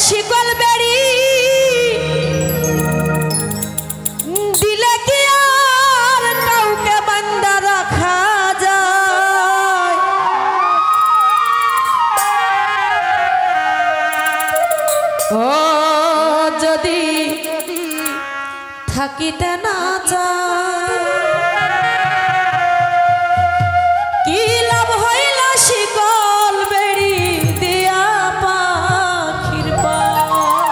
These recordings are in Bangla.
শিকল বেড়ি দিলে কি আর কাউকে বান্দা রাখা যায়? ও যদি থাকিতে না চায় কি লাভ হইল শিকল বেড়ি দিয়া পাখির পায়?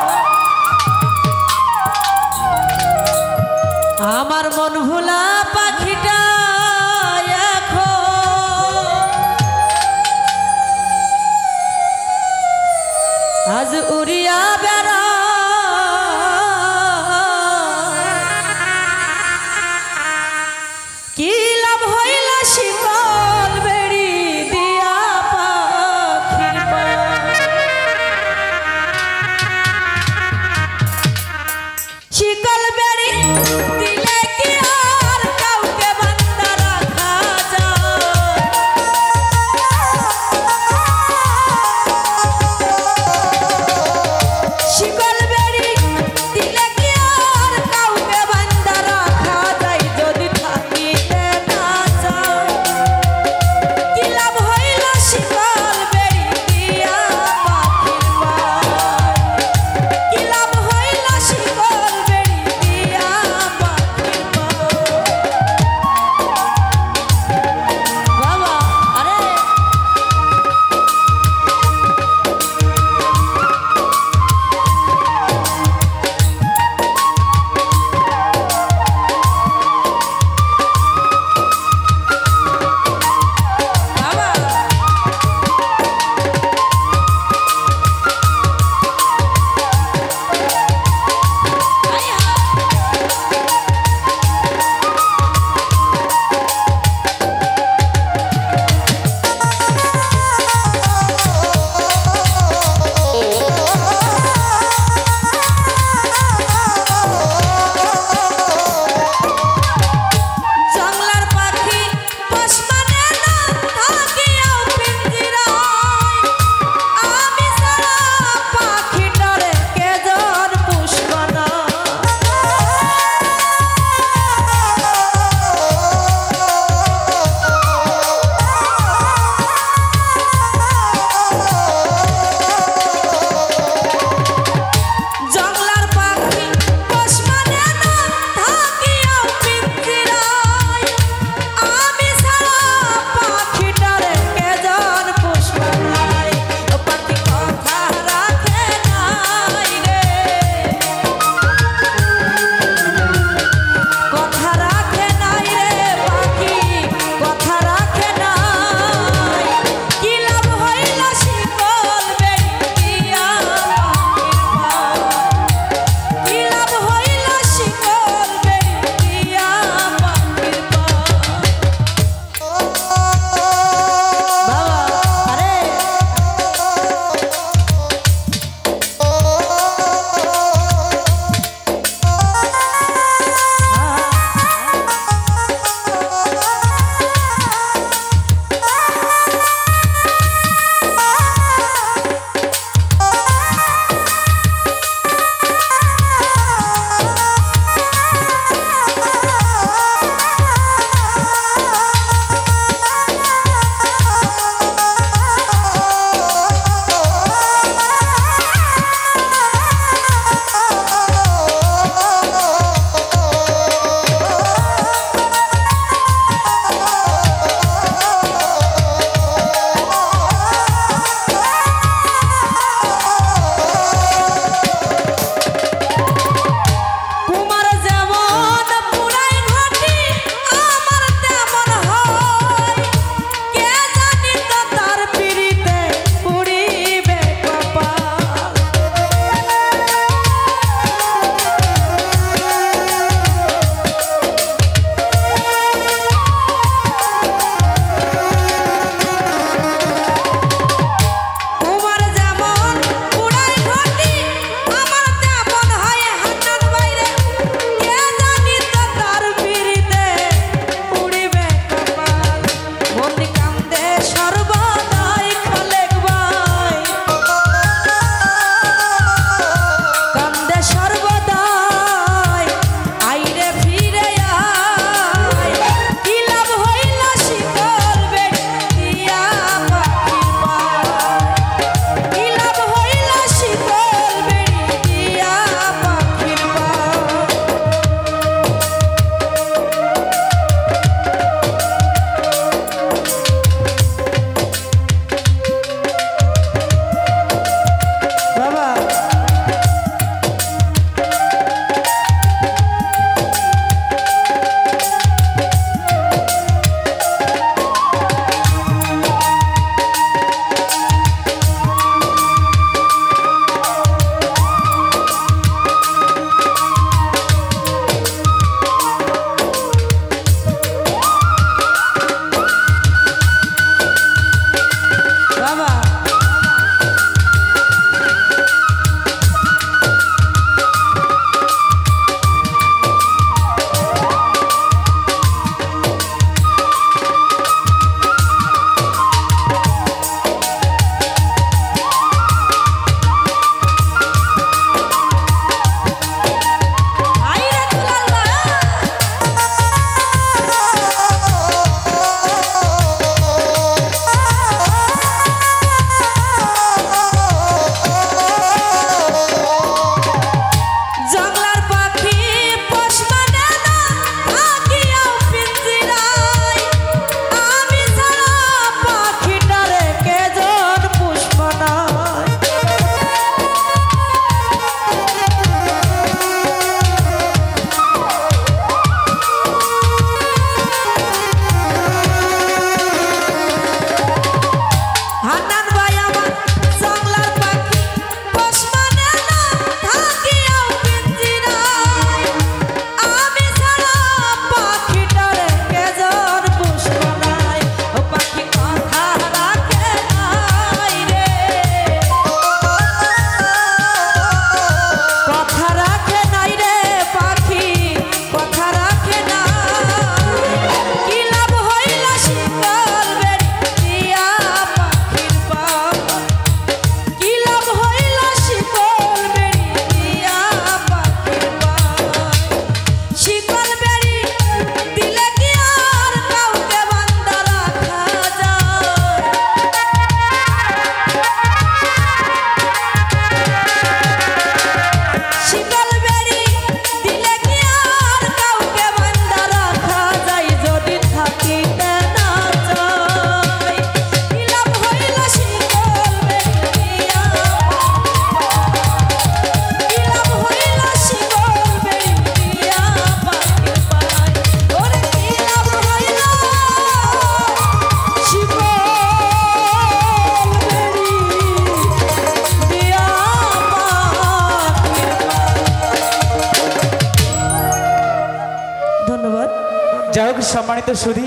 সম্মানিত সুধী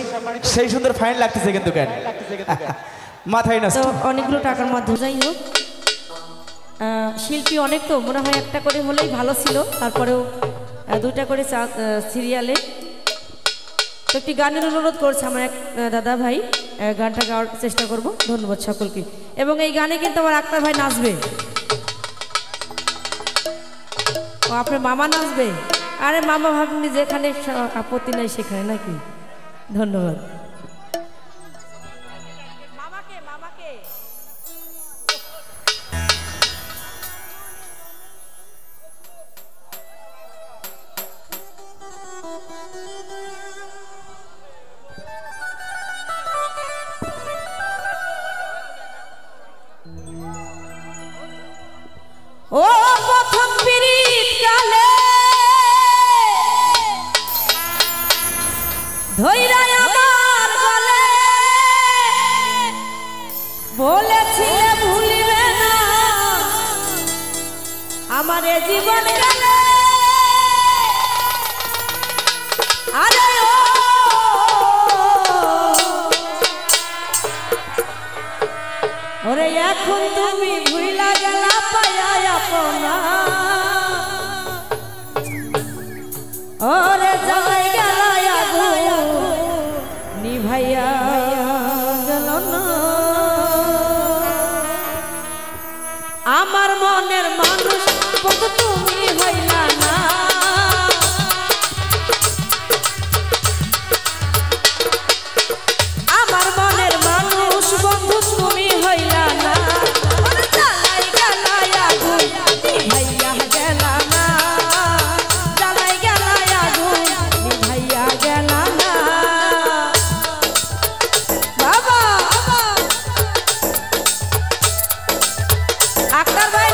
সেই সুন্দর ফাইন লাগতেছে কিন্তু কেন মাথায় নষ্ট অনেকগুলো টাকার মাধ্যমে যাই হোক শিল্পী অনেক তো মনে হয় একটা করে হলেই ভালো ছিল তারপরেও দুটা করে সিরিয়ালে তো একটি গানের অনুরোধ করছে আমার এক দাদা ভাই গানটা গাওয়ার চেষ্টা করব ধন্যবাদ সকলকে এবং এই গানে কিন্তু আমার আক্তার ভাই নাচবে ও আপনার মামা নাচবে আরে মামা ভাবনি যেখানে আপত্তি নাই সেখানে নাকি ধন্যবাদ ও প্রথম পিরিত কালে ধৈরা আমার গলে বলেছিলে ভুলিবে না আমার জীবন গেলে আরে ও ওরে এখন তুমি ভুইলা গেলা পায়া আপনা ওরে জ্বালাই গেলা আগুন নিভাইয়া গেল না আমার মনের মানুষ বন্ধু তুমি হইলা না আমার মনের মানুষ বন্ধু তুমি হইলা না জ্বালাই গেলা আগুন নিভাইয়া গেলা না জ্বালাই গেলা আগুন নিভাইয়া গেলা না বাবা আক্তার ভাই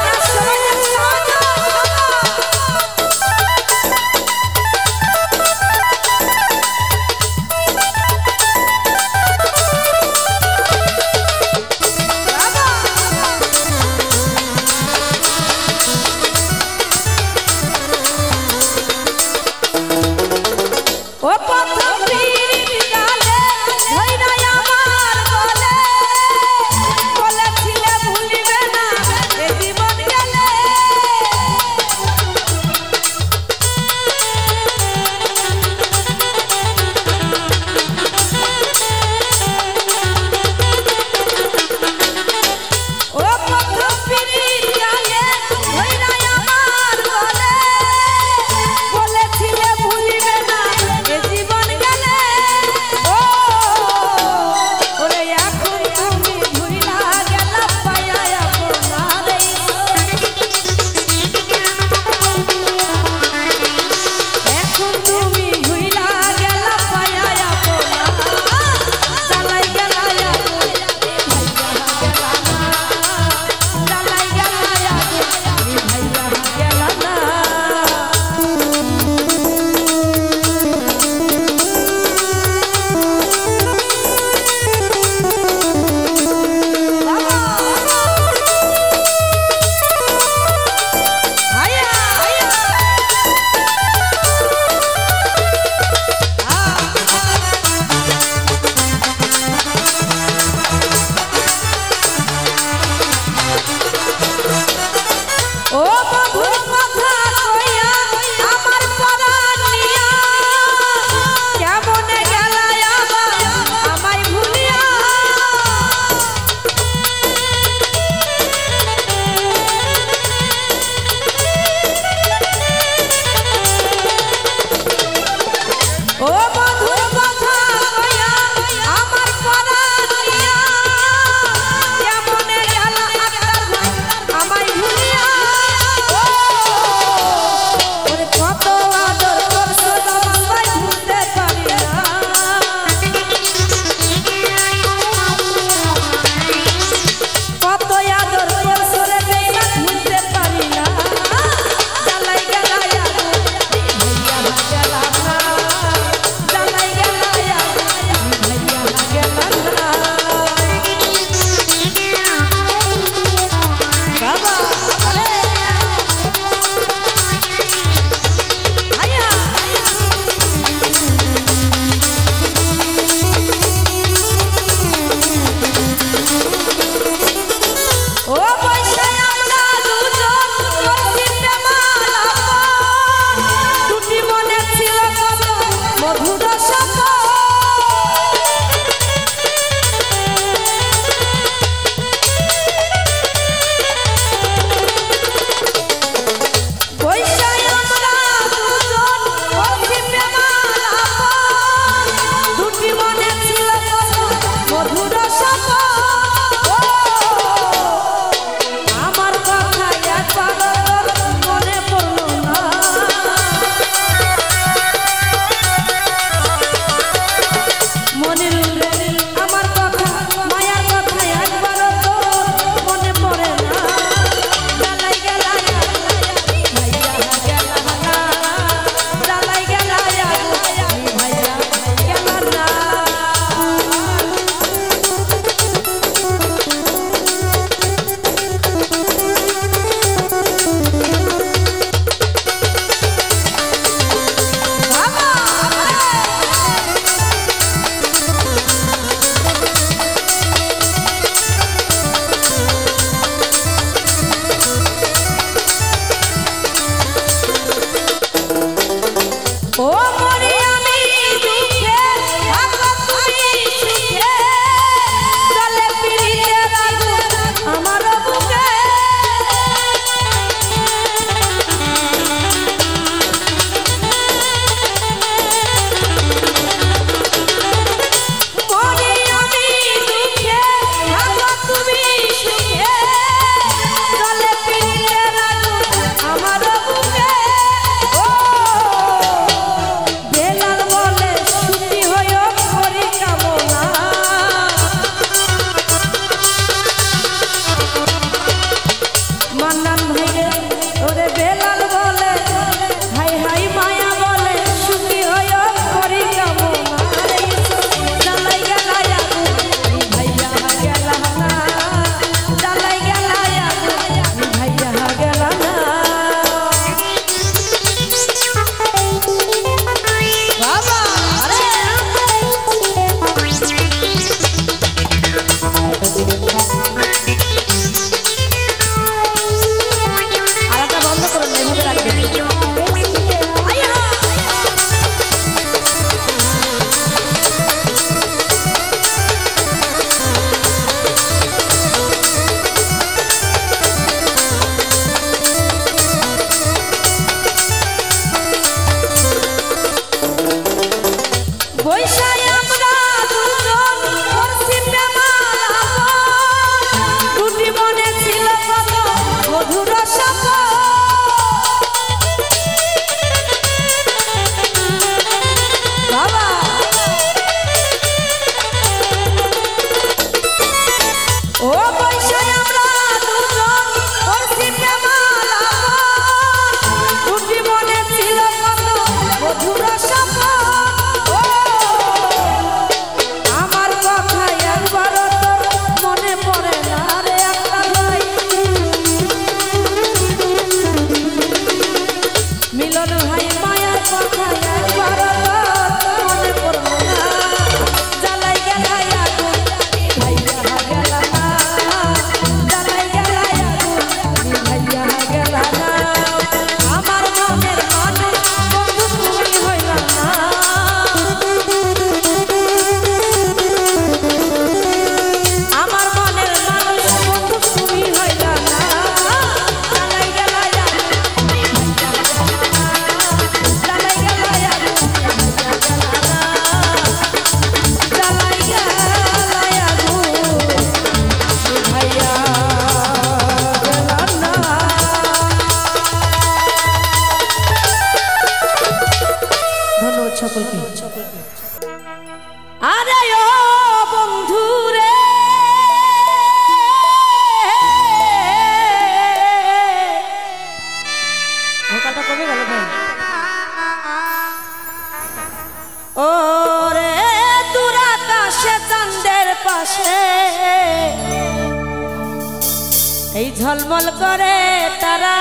এই ঝলমল করে তারা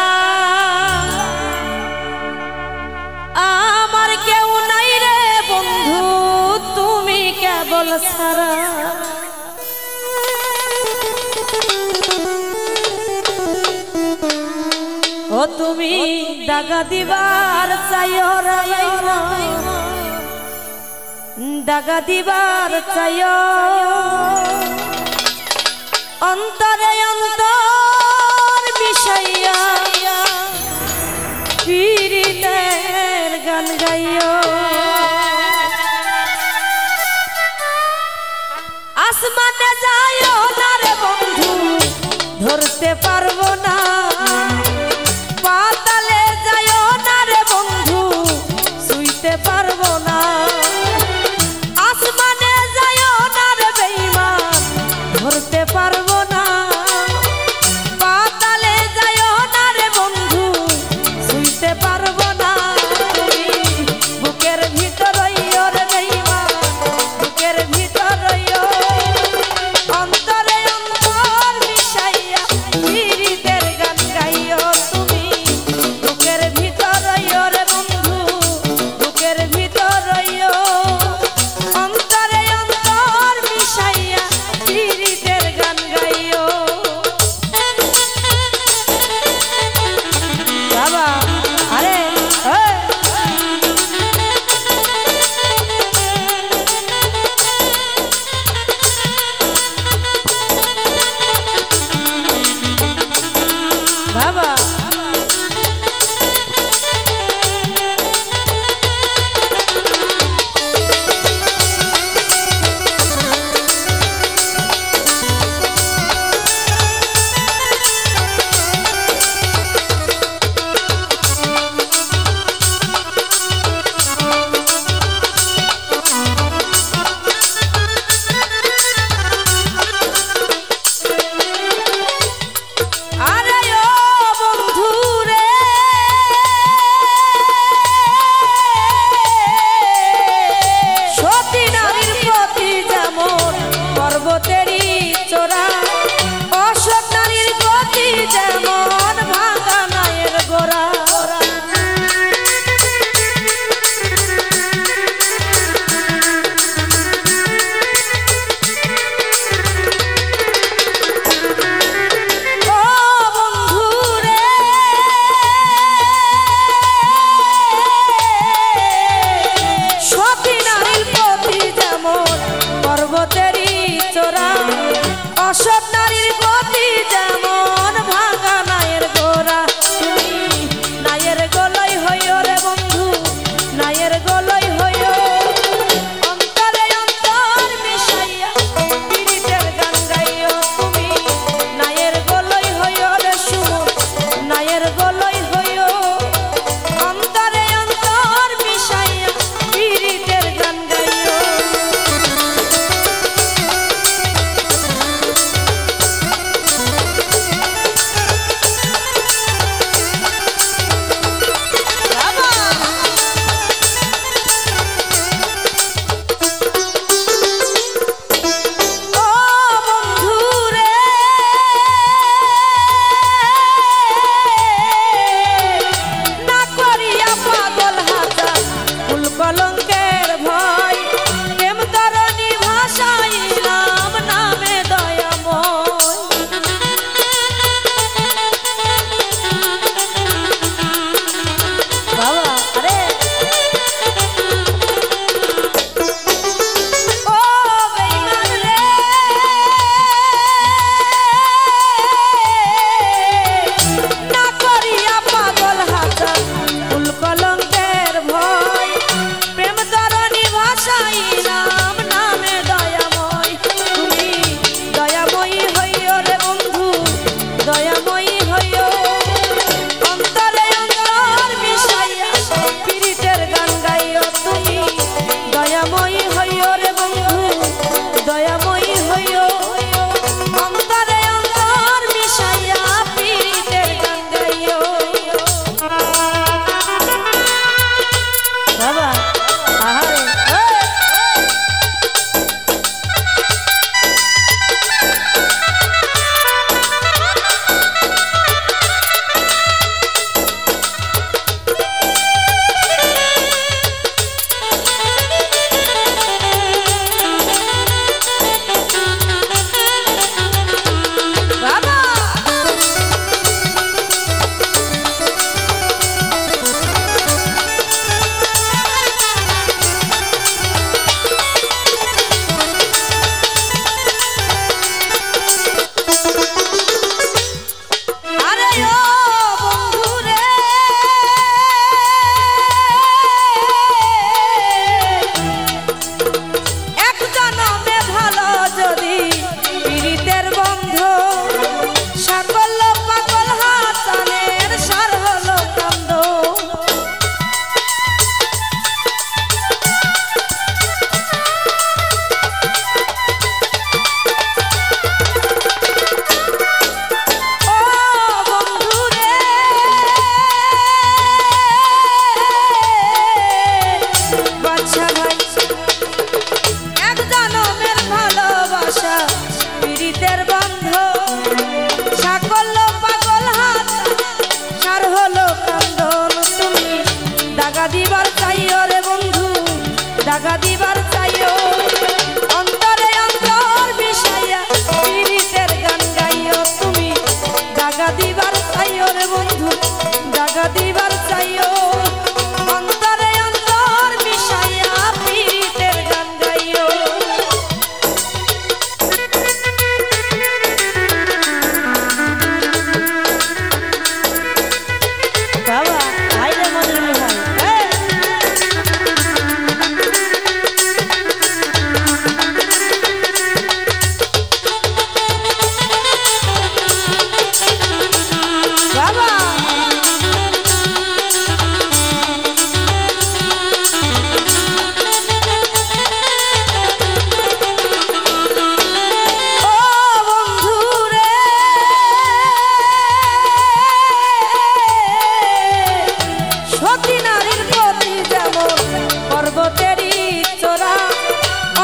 আমার কেউ নাই রে বন্ধু তুমি কেবল সারা ও তুমি দাগা দিবার চাইও রে দাগা দিবার চাইও অন্তরে অন্তর মিশাইয়া পীরিতের গান গাইও আসমানে যাইও না রে বন্ধু ধরতে পারবো না পাতালে যাইও না রে বন্ধু শুইতে পারবো না আসমানে যাইও না রে বেঈমান ধরতে পারবো না পাতালে যাইও না রে বন্ধু শুইতে পারবো না তুমি বুকের ভিতর রইও রে বেঈমান বুকের ভিতর রইও অন্তরে অন্তর মিশাইয়া পীরিতের গান গাইও তুমি বুকের ভিতর রইও রে বন্ধু বুকের ভিতর রইও অন্তরে অন্তর মিশাইয়া পীরিতের গান গাইও বাবা আরে বাবা আরে ও বন্ধু রে সতী নারীর প্রতি যেমন পর্বতেরই চোরা অসৎ নারীর প্রতি যেমন ভাঙা নায়ের গোরা ও বন্ধু রে সতী নারীর প্রতি যেমন পর্বতেরই চোরা অসৎ নারীর প্রতি যেমন ভাঙা নায়ের গোরা তুমি নায়ের গোলাই হইও রে বন্ধু নায়ের গোলাই হইও অন্তরে অন্তর মিশাইয়া পীরিতের গান গাইও তুমি নায়ের গোলাই হইও রে সুমন নায়ের গোলাই হইও অন্তরে অন্তর মিশাইয়া পীরিতের গান গাইও ভালোবাসা পীড়িতের বন্ধ সাকল্য পাগল হাত সার হলো কান্দন তুমি দাগা দিবার চাইও রে বন্ধু দাগা দিবার চাইও অন্তরে অন্তর মিশাইয়া পীড়িতের গান গাইও তুমি দাগা দিবার চাইও রে বন্ধু দাগা দিবার চাইও অন্তরে অন্তর মিশাইয়া পীড়িতের গান গাইও বাবা আইরে মজুরি ভাই বাবা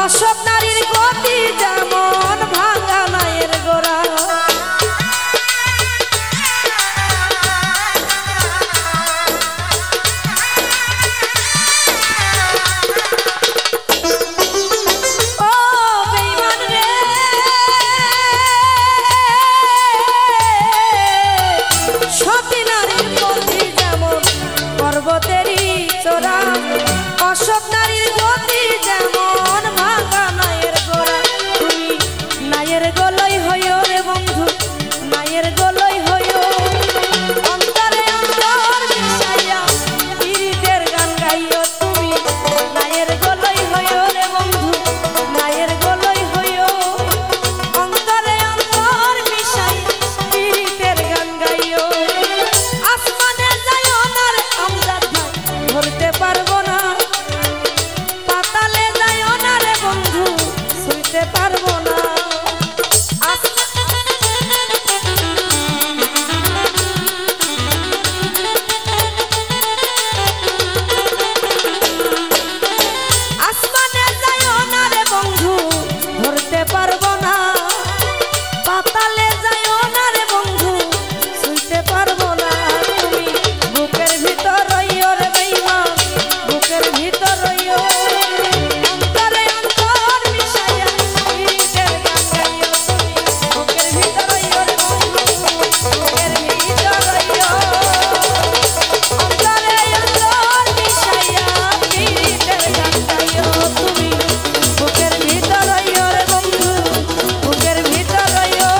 অসৎ নারীর গতি যেমন ভাঙা নায়ের গোড়া ও বেঈমান রে সতী নারীর গতি যেমন পর্বতেরই চূড়া অসৎ নারীর গতি যেমন ভাঙা নায়ের গোড়া তুমি নায়ের গলই হইও রে বন্ধু নায়ের গলই হইও অন্তরে অন্তর মিশাইয়া পীড়িতের গান গাইও তুমি নায়ের গলই হইও রে বন্ধু নায়ের গলই হইও অন্তরে অন্তর মিশাইয়া পীড়িতের গান গাইও আসমানে যাইও না রে আমজাদ ভাই ধরতে পারবো না পাতালে যাইও না রে বন্ধু ছুঁইতে পারবো না আসমানে যাইও না রে বন্ধু ধরতে পারবো না পাতালে যাইও না রে বন্ধু ছুঁইতে পারবো না তুমি বুকের ভিতর রইও রে বেঈমান বুকের ভিতর রইও অন্তরে অন্তর মিশাইয়া পীড়িতের গান গাইও তুমি বুকের ভিতর রইও রে বন্ধু বুকের ভিতর রইও অন্তরে অন্তর মিশাইয়া পীড়িতের গান গাইও তুমি বুকের ভিতর রইও রে বন্ধু বুকের ভিতর রইও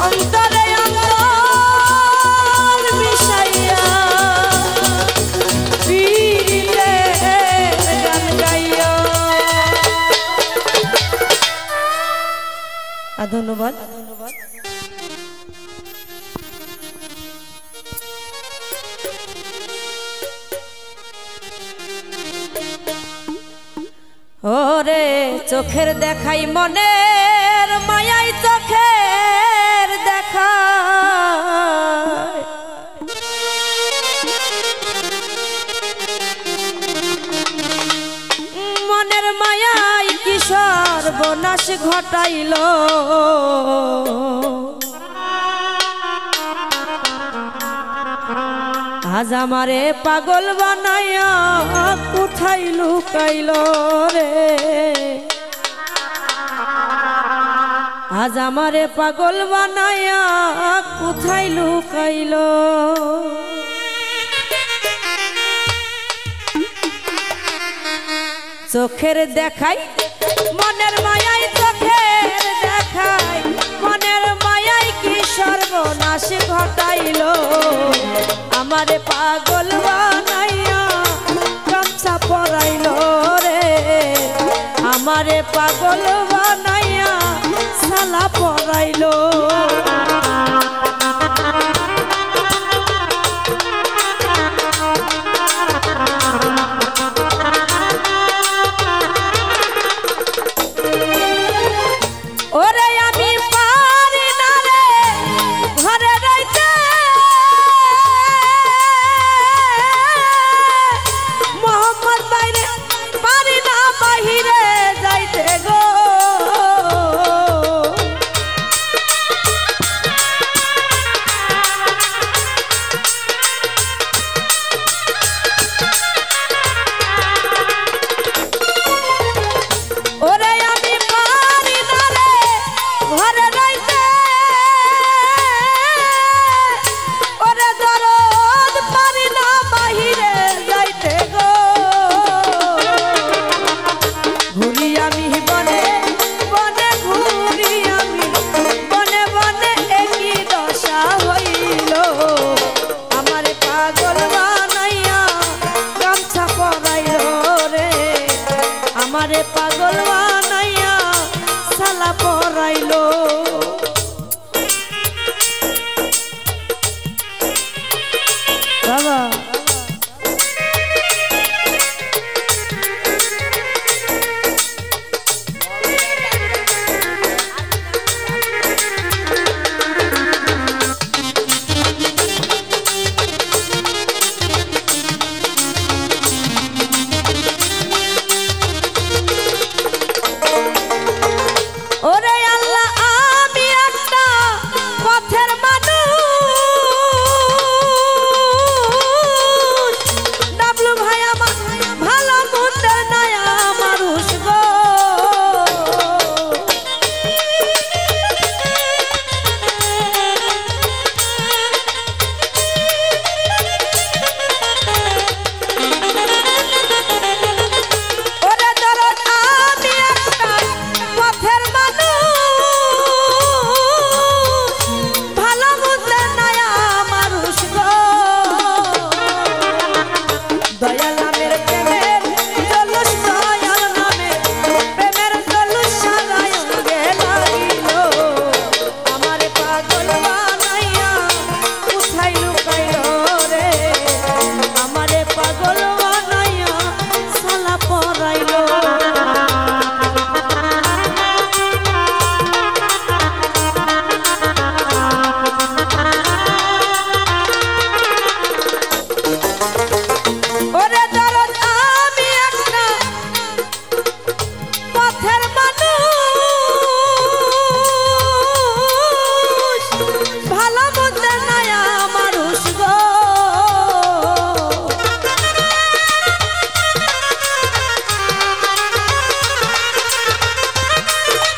অন্তরে অন্তর মিশাইয়া পীড়িতের গান গাইও ধন্যবাদ ওরে চোখের দেখাই মনের মায়াই চোখের দেখায় মনের মায়াই কি সর্বনাশ ঘটাইল আজ আমারে পাগল বানাইয়া কোথায় লুকাইল রে আজ আমারে পাগল বানাইয়া কোথায় লুকাইল চোখের দেখাই মনের মায়াই চোখের দেখাই মনের মায়াই কি সর্বনাশ ঘটাইল আমারে পাগল বানাইয়া গামছা পরাইল রে আমারে পাগল বানাইয়া সালা পরাইল ওরে আমি পারি না রে ঘরে রইতে মোহাম্মদ বাইরে পারি না বাহিরে যাইতে গো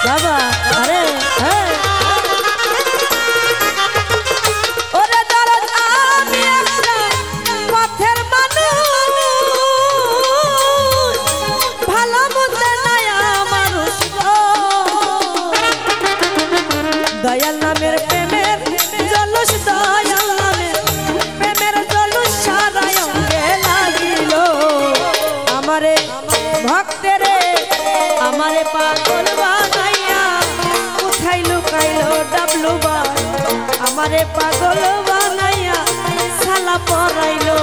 বাবা আরে ওরে দরদ আমি একটা পথের মানুষ ভালো মন্দ নাই মানুষ দয়াল নামের প্রেমের জলুস দয়াল নামের প্রেমের জলুস সারায় অঙ্গে লাগিল আমারে ভক্তেরে আমারে পাগল বানাইয়া কোথায় লুকাইলো ডাবলু বাই আমারে পাগল বানাইয়া সালা পরাইলো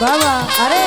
বাবা আরে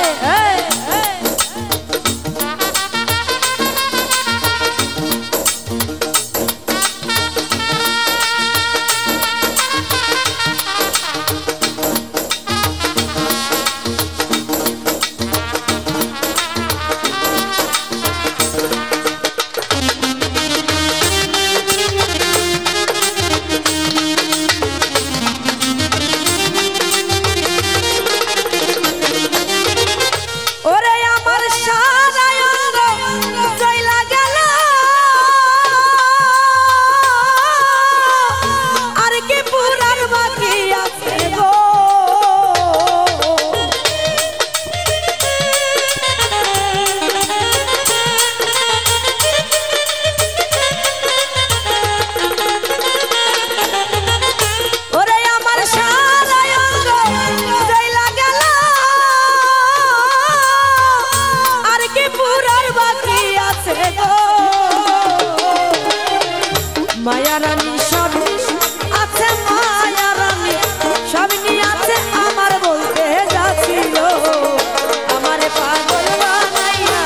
মায়ারানী সব আছে মায়ারানী সব নিয়ে আছে আমার বলতে যাচ্ছিল আমারে পাগল বানাইয়া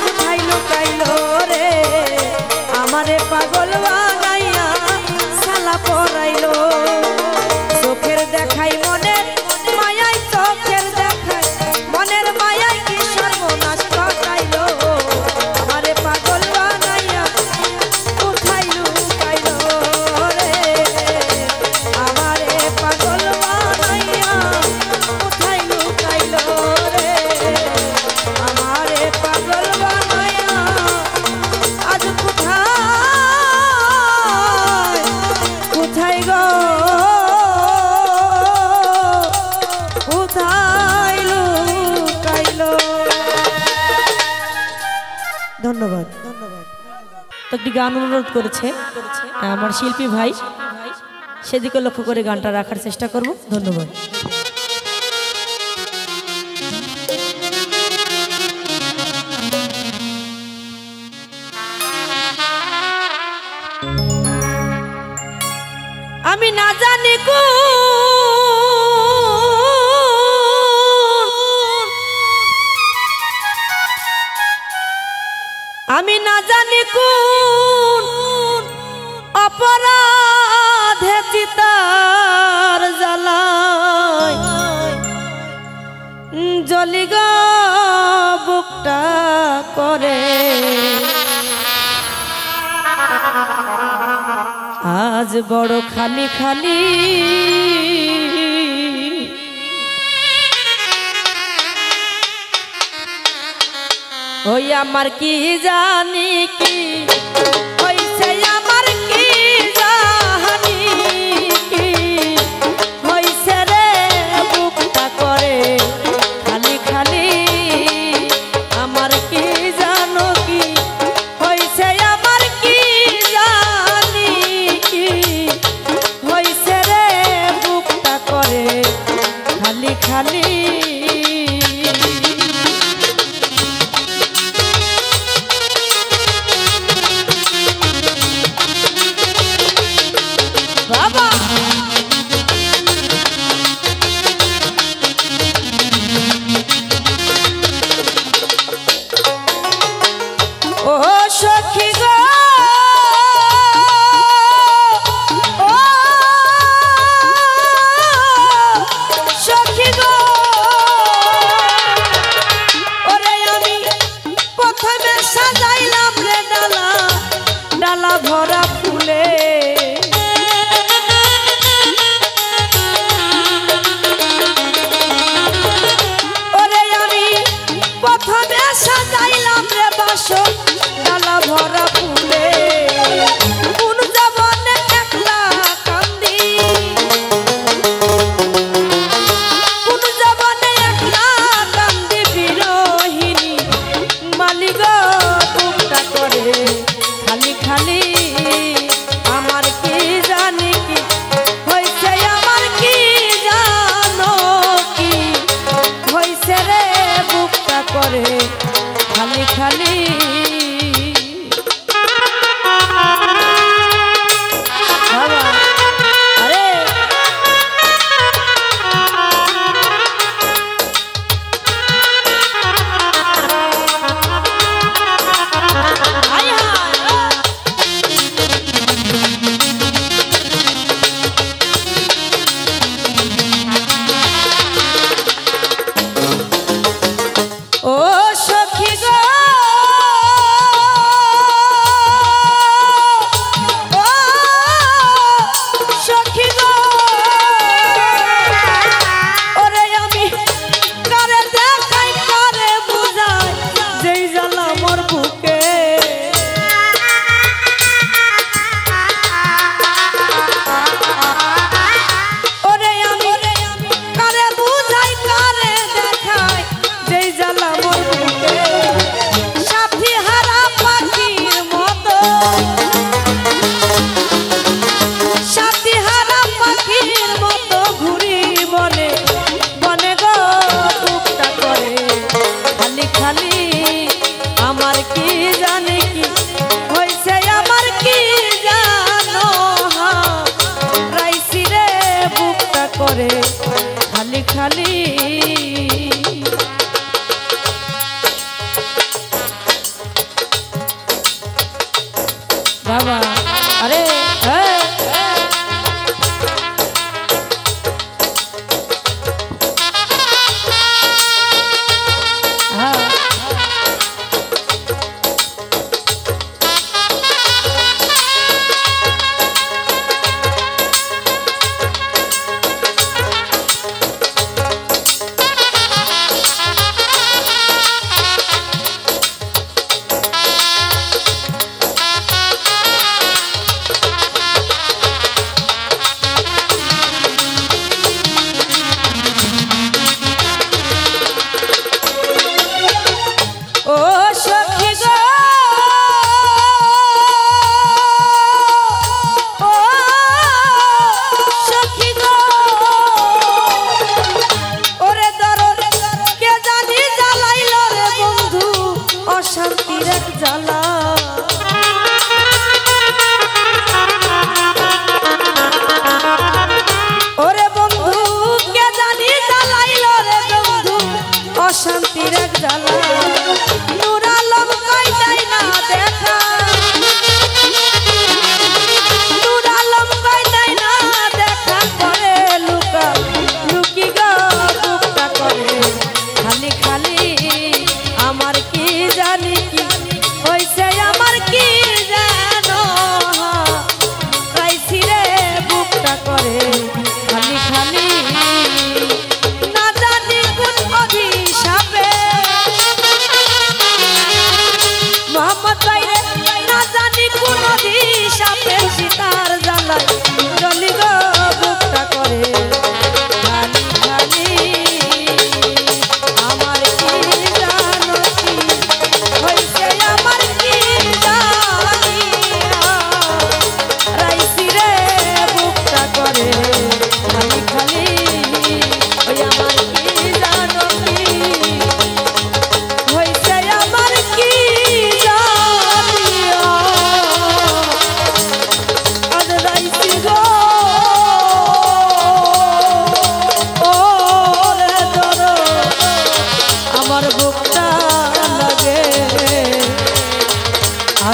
কোথায় লুকাইলো রে আমারে পাগল বানাইয়া সালা পরাইলো চোখের দেখাই মনের মায়াই চোখের দেখাই মনের মায়াই কি সর্বনাশ ঘটাইলো আমারে পাগল বানাইয়া কোথায় লুকাইলো রে আমারে পাগল বানাইয়া কোথায় লুকাইলো রে আমারে পাগল বানাইয়া আজ কোথায় কোথায় গো কোথায় লুকাইলো ধন্যবাদ তো একটি গান অনুরোধ করেছে আমার শিল্পী ভাই সেদিকে লক্ষ্য করে গানটা রাখার চেষ্টা করব ধন্যবাদ আমি না জানি আমি না জানি কোন অপরাধে চিতার জ্বালায় জলিগা বুকটা করে আজ বড় খালি খালি ওই আমার কি জানি কি হইছে আমার কি জানি কি হইছে রে বুকটা করে খালি খালি আমার কি জানো কি হইছে আমার কি জানি কি হইছে রে বুকটা করে খালি খালি ভরা ফুলে ওরে আমি প্রথমে সাজাইলাম রে বাসর ডালা ভরা ফুলে কোন জবানে একলা কান্দি কোন জবানে একলা কান্দি বিরহিনী মালিক বুকটা করে খালি খালি আমার কি জানি কি হইছে আমার কি জানো কি হইছে রে বুকটা করে খালি খালি বাবা আরে ও সখী গো ও সখী গো ওরে আমি কারে দেখাই কারে বুঝাই যেই জ্বালা মোর বুকে ওরে আমি কারে বুঝাই কারে দেখাই যেই জ্বালা মোর বুকে সাথী হারা পাখির মতো সাথী হারা পাখির মতো ঘুরি বনে বনে গো বুকটা করে খালি খালি আমার কি জানে কি হইছে আমার কি জানো রাইসি রে বুকটা করে খালি খালি বাবা আরে হ্যাঁ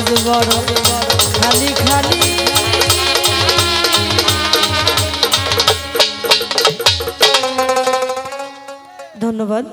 আজ বড় খালি খালি ধন্যবাদ।